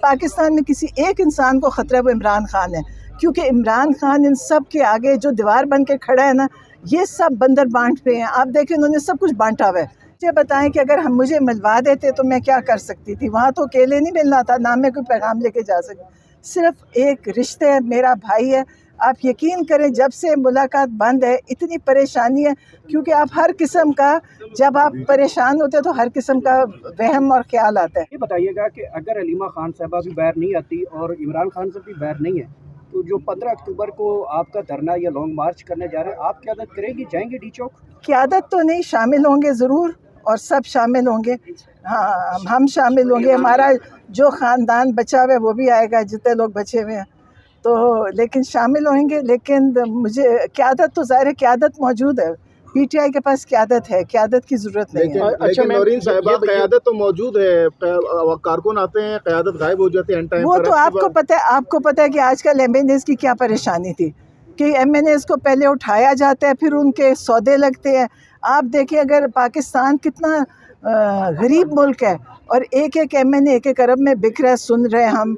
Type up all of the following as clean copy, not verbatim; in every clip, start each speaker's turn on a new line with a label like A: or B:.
A: پاکستان میں کسی ایک انسان کو خطرہ ہے، وہ عمران خان ہے، کیونکہ عمران خان ان سب کے آگے جو دیوار بن کے کھڑا ہے نا، یہ سب بندر بانٹ پہ ہیں. آپ دیکھیں انہوں نے سب کچھ بانٹا ہوا ہے. مجھے بتائیں کہ اگر ہم مجھے ملوا دیتے تو میں کیا کر سکتی تھی؟ وہاں تو اکیلے نہیں ملنا تھا، نہ میں کوئی پیغام لے کے جا سکتی. صرف ایک رشتے ہے، میرا بھائی ہے. آپ یقین کریں جب سے ملاقات بند ہے اتنی پریشانی ہے، کیونکہ آپ ہر قسم کا، جب آپ پریشان ہوتے تو ہر قسم کا وہم اور خیال آتا ہے.
B: یہ بتائیے گا کہ اگر علیمہ خان صاحبہ بھی باہر نہیں آتی اور عمران خان صاحب بھی باہر نہیں ہے تو جو 15 اکتوبر کو آپ کا دھرنا یا لانگ مارچ کرنے جا رہے ہیں، آپ قیادت کریں گی، جائیں گے ڈی چوک؟
A: قیادت تو نہیں، شامل ہوں گے ضرور، اور سب شامل ہوں گے. ہاں ہم شامل ہوں گے، ہمارا جو خاندان بچا ہوا ہے وہ بھی آئے گا، جتنے لوگ بچے ہوئے ہیں تو، لیکن شامل ہوئیں گے. لیکن مجھے قیادت تو ظاہر ہے قیادت موجود ہے، پی ٹی آئی کے پاس قیادت ہے، قیادت کی ضرورت نہیں ہے.
C: لیکن نورین صاحبہ قیادت تو موجود ہے، کارکن آتے ہیں قیادت غائب ہو جاتے ہیں.
A: وہ تو آپ کو پتہ ہے، آپ کو پتہ ہے کہ آج کل ایم این ایز کی کیا پریشانی تھی کہ ایم این ایز کو پہلے اٹھایا جاتا ہے، پھر ان کے سودے لگتے ہیں. آپ دیکھیں اگر پاکستان کتنا غریب ملک ہے اور ایک ایک ایم این اے ایک ایک ارب میں بک رہا ہے، سن رہے ہیں ہم.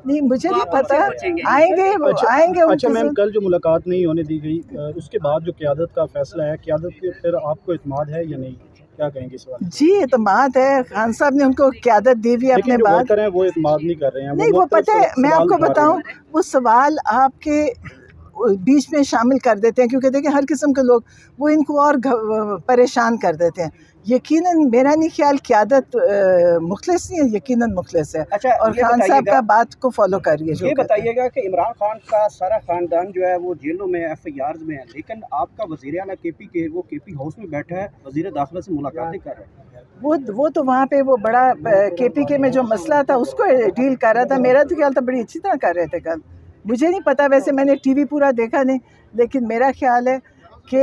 A: نہیں مجھے نہیں پتا، آئیں گے وہ آئیں گے.
D: اچھا میم، کل جو ملاقات نہیں ہونے دی گئی، اس کے بعد جو قیادت کا فیصلہ ہے، قیادت کے پھر آپ کو اعتماد ہے یا نہیں؟ کیا کہیں گے اس بارے میں؟
A: جی اعتماد ہے، خان صاحب نے ان کو قیادت دی ہوئی اپنے بعد.
D: وہ اعتماد نہیں کر رہے ہیں.
A: نہیں وہ پتہ ہے، میں آپ کو بتاؤں، وہ سوال آپ کے بیچ میں شامل کر دیتے ہیں، کیونکہ دیکھیں ہر قسم کے لوگ وہ ان کو اور پریشان کر دیتے ہیں. یقیناً میرا نہیں خیال قیادت مخلص نہیں ہے، یقیناً مخلص ہے. اور خان صاحب کا بات کو فالو کریے.
B: یہ بتائیے گا کہ عمران خان کا سارا خاندان جو ہے وہ جیلوں میں، ایف آئی آرز میں ہے، لیکن آپ کا وزیر اعلیٰ کے پی کے، وہ کے پی ہاؤس میں بیٹھا ہے، وزیر داخلہ سے ملاقاتیں کر رہے ہیں.
A: وہ تو وہاں پہ وہ بڑا کے پی کے میں جو مسئلہ تھا اس کو ڈیل کر رہا تھا. میرا تو خیال تھا بڑی اچھی طرح کر رہے تھے کل. مجھے نہیں پتا، ویسے میں نے ٹی وی پورا دیکھا نہیں، لیکن میرا خیال ہے کہ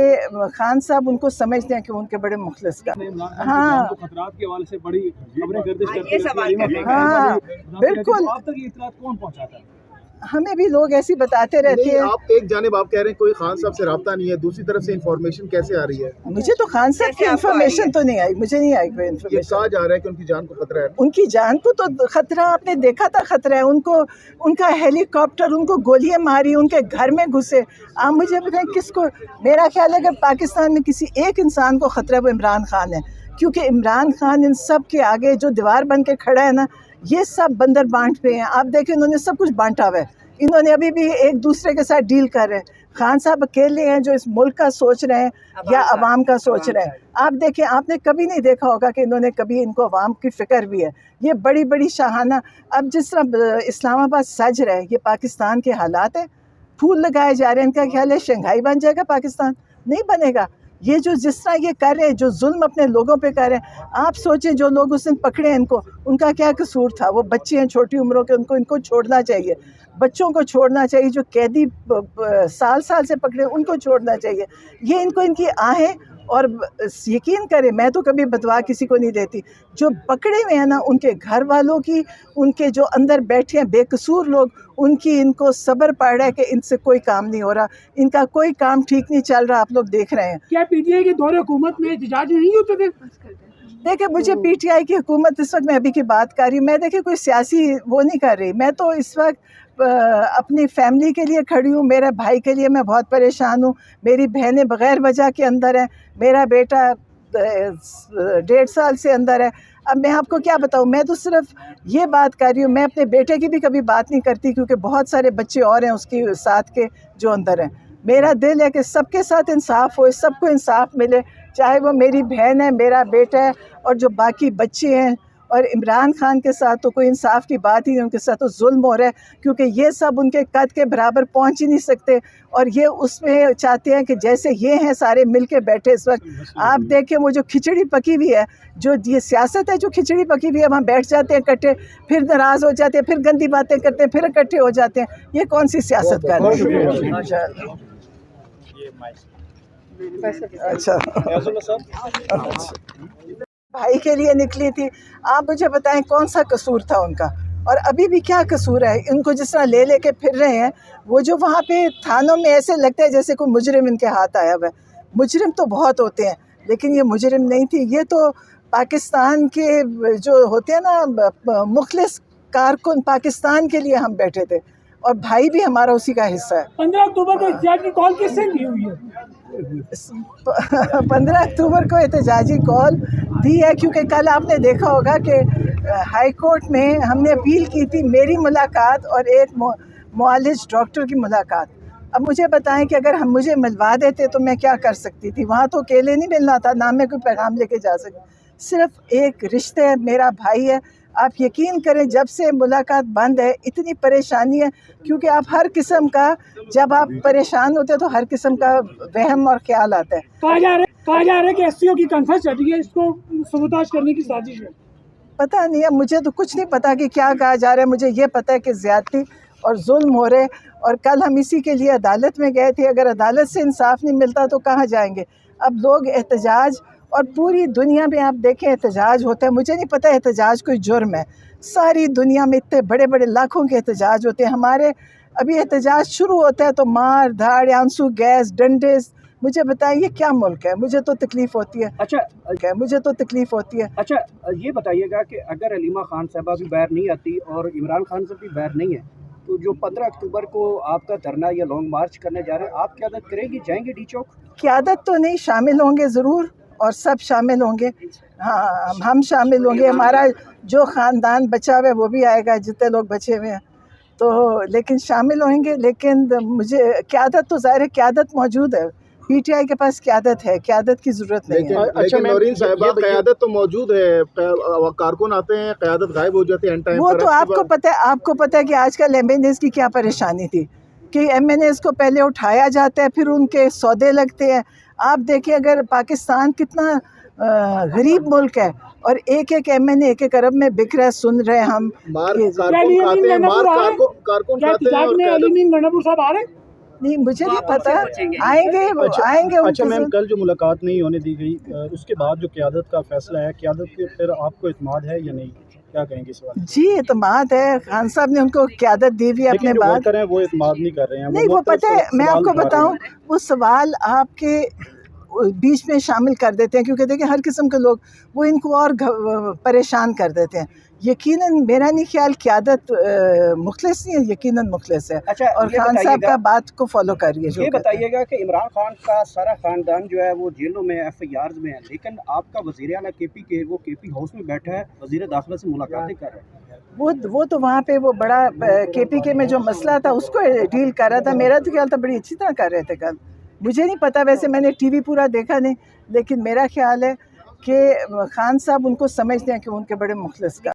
A: خان صاحب ان کو سمجھتے ہیں کہ ان کے بڑے مخلص کا. ہاں
D: خطرات کے حوالے سے بڑی خبریں گردش کرتی ہیں.
A: ہاں بالکل،
D: آپ تک یہ اطلاعات کون پہنچاتا ہے؟
A: ہمیں بھی لوگ ایسی بتاتے رہتے ہیں.
C: آپ ایک جانب آپ کہہ رہے ہیں کوئی خان صاحب سے رابطہ نہیں ہے، دوسری طرف سے انفارمیشن کیسے آ رہی ہے؟
A: مجھے تو خان صاحب کی انفارمیشن تو نہیں آئی، مجھے نہیں آئی کوئی انفارمیشن.
C: کہا جا رہا ہے کہ ان کی جان کو خطرہ ہے.
A: ان کی جان کو تو خطرہ آپ نے دیکھا تھا، خطرہ ہے ان کو. ان کا ہیلی کاپٹر ان کو گولیاں ماری، ان کے گھر میں گھسے. آپ مجھے بتائیں کس کو؟ میرا خیال ہے کہ پاکستان میں کسی ایک انسان کو خطرہ ہے، وہ عمران خان ہے، کیونکہ عمران خان ان سب کے آگے جو دیوار بن کے کھڑا ہے نا، یہ سب بندر بانٹ پہ ہیں. آپ دیکھیں انہوں نے سب کچھ بانٹا ہوا ہے. انہوں نے ابھی بھی ایک دوسرے کے ساتھ ڈیل کر رہے ہیں. خان صاحب اکیلے ہیں جو اس ملک کا سوچ رہے ہیں یا عوام کا سوچ رہے ہیں. آپ دیکھیں، آپ نے کبھی نہیں دیکھا ہوگا کہ انہوں نے کبھی، ان کو عوام کی فکر بھی ہے. یہ بڑی بڑی شاہانہ، اب جس طرح اسلام آباد سج رہا ہے، یہ پاکستان کے حالات ہیں. پھول لگائے جا رہے ہیں، ان کا خیال ہے شنگھائی بن جائے گا پاکستان؟ نہیں بنے گا. یہ جو جس طرح یہ کر رہے ہیں، جو ظلم اپنے لوگوں پہ کر رہے ہیں، آپ سوچیں جو لوگ اس دن پکڑے ہیں ان کا کیا قصور تھا؟ وہ بچے ہیں چھوٹی عمروں کے، ان کو چھوڑنا چاہیے. بچوں کو چھوڑنا چاہیے. جو قیدی سال سے پکڑے ان کو چھوڑنا چاہیے. یہ ان کی آہیں، اور یقین کریں میں تو کبھی بدوا کسی کو نہیں دیتی. جو پکڑے ہوئے ہیں نا، ان کے گھر والوں کی، ان کے جو اندر بیٹھے ہیں بے قصور لوگ، ان کو صبر پڑ رہا ہے کہ ان سے کوئی کام نہیں ہو رہا، ان کا کوئی کام ٹھیک نہیں چل رہا. آپ لوگ دیکھ رہے ہیں.
E: کیا پی ٹی آئی کے دور حکومت میں احتجاج نہیں ہوتے تھے؟
A: دیکھیں مجھے پی ٹی آئی کی حکومت اس وقت میں ابھی کی بات کر رہی ہوں. میں دیکھیں کوئی سیاسی وہ نہیں کر رہی. میں تو اس وقت اپنی فیملی کے لیے کھڑی ہوں. میرے بھائی کے لیے میں بہت پریشان ہوں. میری بہنیں بغیر وجہ کے اندر ہیں. میرا بیٹا 1.5 سال سے اندر ہے. اب میں آپ کو کیا بتاؤں، میں تو صرف یہ بات کر رہی ہوں. میں اپنے بیٹے کی بھی کبھی بات نہیں کرتی، کیونکہ بہت سارے بچے اور ہیں اس کی ساتھ کے جو اندر ہیں. میرا دل ہے کہ سب کے ساتھ انصاف ہو، سب کو انصاف ملے، چاہے وہ میری بہن ہے، میرا بیٹا ہے، اور جو باقی بچے ہیں. اور عمران خان کے ساتھ تو کوئی انصاف کی بات ہی نہیں، ان کے ساتھ تو ظلم ہو رہا ہے، کیونکہ یہ سب ان کے قد کے برابر پہنچ ہی نہیں سکتے. اور یہ اس میں چاہتے ہیں کہ جیسے یہ ہیں سارے مل کے بیٹھے اس وقت. آپ دیکھیں وہ جو کھچڑی پکی ہوئی ہے، جو یہ سیاست ہے، جو کھچڑی پکی ہوئی ہے، وہاں بیٹھ جاتے ہیں اکٹھے، پھر ناراض ہو جاتے ہیں، پھر گندی باتیں کرتے ہیں، پھر اکٹھے ہو جاتے ہیں. یہ کون سی سیاست کر رہے ہیں؟ اچھا بھائی کے لیے نکلی تھی. آپ مجھے بتائیں کون سا قصور تھا ان کا، اور ابھی بھی کیا قصور ہے؟ ان کو جس طرح لے کے پھر رہے ہیں، وہ جو وہاں پہ تھانوں میں ایسے لگتا ہے جیسے کوئی مجرم ان کے ہاتھ آیا ہوا ہے. مجرم تو بہت ہوتے ہیں، لیکن یہ مجرم نہیں تھی. یہ تو پاکستان کے جو ہوتے ہیں نا مخلص کارکن، پاکستان کے لیے ہم بیٹھے تھے، اور بھائی بھی ہمارا اسی کا حصہ ہے۔
E: 15 اکتوبر کو احتجاجی کال کس سے دی ہوئی ہے؟
A: 15 اکتوبر کو احتجاجی کال دی ہے کیونکہ کل آپ نے دیکھا ہوگا کہ ہائی کورٹ میں ہم نے اپیل کی تھی میری ملاقات اور ایک معالج ڈاکٹر کی ملاقات۔ اب مجھے بتائیں کہ اگر ہم مجھے ملوا دیتے تو میں کیا کر سکتی تھی؟ وہاں تو اکیلے نہیں ملنا تھا، نہ میں کوئی پیغام لے کے جا سکتی، صرف ایک رشتے ہے، میرا بھائی ہے۔ آپ یقین کریں جب سے ملاقات بند ہے اتنی پریشانی ہے، کیونکہ آپ ہر قسم کا، جب آپ پریشان ہوتے ہیں تو ہر قسم کا وہم اور خیال آتا ہے۔
E: کہا جا رہا ہے کہ ایس سی او کی کانفرنس چل رہی ہے، اس کو سبوتاژ کرنے کی سازش ہے۔
A: پتہ نہیں ہے، مجھے تو کچھ نہیں پتا کہ کیا کہا جا رہا ہے، مجھے یہ پتہ ہے کہ زیادتی اور ظلم ہو رہے، اور کل ہم اسی کے لیے عدالت میں گئے تھے۔ اگر عدالت سے انصاف نہیں ملتا تو کہاں جائیں گے؟ اب لوگ احتجاج، اور پوری دنیا میں آپ دیکھیں احتجاج ہوتا ہے، مجھے نہیں پتہ احتجاج کوئی جرم ہے، ساری دنیا میں اتنے بڑے بڑے لاکھوں کے احتجاج ہوتے ہیں، ہمارے ابھی احتجاج شروع ہوتا ہے تو مار دھاڑ، آنسو گیس، ڈنڈے، مجھے بتائیں یہ کیا ملک ہے؟ مجھے تو تکلیف ہوتی ہے، مجھے تو تکلیف ہوتی ہے۔
B: اچھا یہ بتائیے گا کہ اگر علیمہ خان صاحبہ بھی باہر نہیں آتی اور عمران خان صاحب بھی باہر نہیں ہے، تو جو 15 اکتوبر کو آپ کا دھرنا یا لانگ مارچ کرنے جا رہے ہیں، آپ قیادت کریں گی، جائیں گے ڈی چوک؟
A: قیادت تو نہیں، شامل ہوں گے ضرور، اور سب شامل ہوں گے، ہاں ہم شامل ہوں گے، ہمارا جو خاندان بچا ہوا ہے وہ بھی آئے گا، جتنے لوگ بچے ہوئے ہیں تو، لیکن شامل ہوئیں گے۔ لیکن مجھے قیادت تو ظاہر ہے قیادت موجود ہے، پی ٹی آئی کے پاس قیادت ہے، قیادت کی ضرورت نہیں ہے۔
C: لیکن نورین صاحبہ قیادت تو موجود ہے، کارکن آتے ہیں، قیادت غائب ہو جاتی ہے اینڈ ٹائم
A: وہ
C: پر۔
A: تو آپ کو پتہ ہے، آپ کو پتہ ہے کہ آج کل ایم این ایز کی کیا پریشانی تھی کہ ایم این ایز کو پہلے اٹھایا جاتا ہے، پھر ان کے سودے لگتے ہیں۔ آپ دیکھیں اگر پاکستان کتنا غریب ملک ہے، اور ایک ایک ایم این اے ایک ایک ارب میں بک رہا ہے، سن رہے ہیں ہم۔
C: مار کارکن کھاتے ہیں، مار کارکن کھاتے ہیں، اور
E: گنڈاپور صاحب آ رہے ہیں؟
A: نہیں مجھے نہیں پتہ، آئیں گے آئیں گے۔
D: اچھا میم، کل جو ملاقات نہیں ہونے دی گئی، اس کے بعد جو قیادت کا فیصلہ ہے، قیادت کے پھر آپ کو اعتماد ہے یا نہیں، کیا کہیں گے اس بارے میں؟
A: جی اعتماد ہے، خان صاحب نے ان کو قیادت دی ہوئی ہے اپنے بعد۔
D: لیکن وہ اعتماد نہیں کر رہے ہیں،
A: نہیں وہ پتہ ہے، میں آپ کو بتاؤں، وہ سوال آپ کے بیچ میں شامل کر دیتے ہیں، کیونکہ دیکھیں ہر قسم کے لوگ وہ ان کو اور پریشان کر دیتے ہیں۔ یقیناً میرا نہیں خیال قیادت مخلص نہیں ہے، یقیناً مخلص ہے، اور خان صاحب کا بات کو فالو کریے۔
B: یہ بتائیے گا کہ عمران خان کا سارا خاندان جو ہے وہ جیلوں میں، ایف آئی آرز میں ہے، لیکن آپ کا وزیر اعلیٰ کے پی کے، وہ کے پی ہاؤس میں بیٹھا ہے، وزیر داخلہ سے ملاقاتیں کر رہا ہے۔
A: وہ تو وہاں پہ وہ بڑا کے پی کے میں جو مسئلہ تھا اس کو ڈیل کر رہا تھا، میرا تو خیال تھا بڑی اچھی طرح کر رہے تھے کل، مجھے نہیں پتہ، ویسے میں نے ٹی وی پورا دیکھا نہیں، لیکن میرا خیال ہے کہ خان صاحب ان کو سمجھتے ہیں کہ ان کے بڑے مخلص کا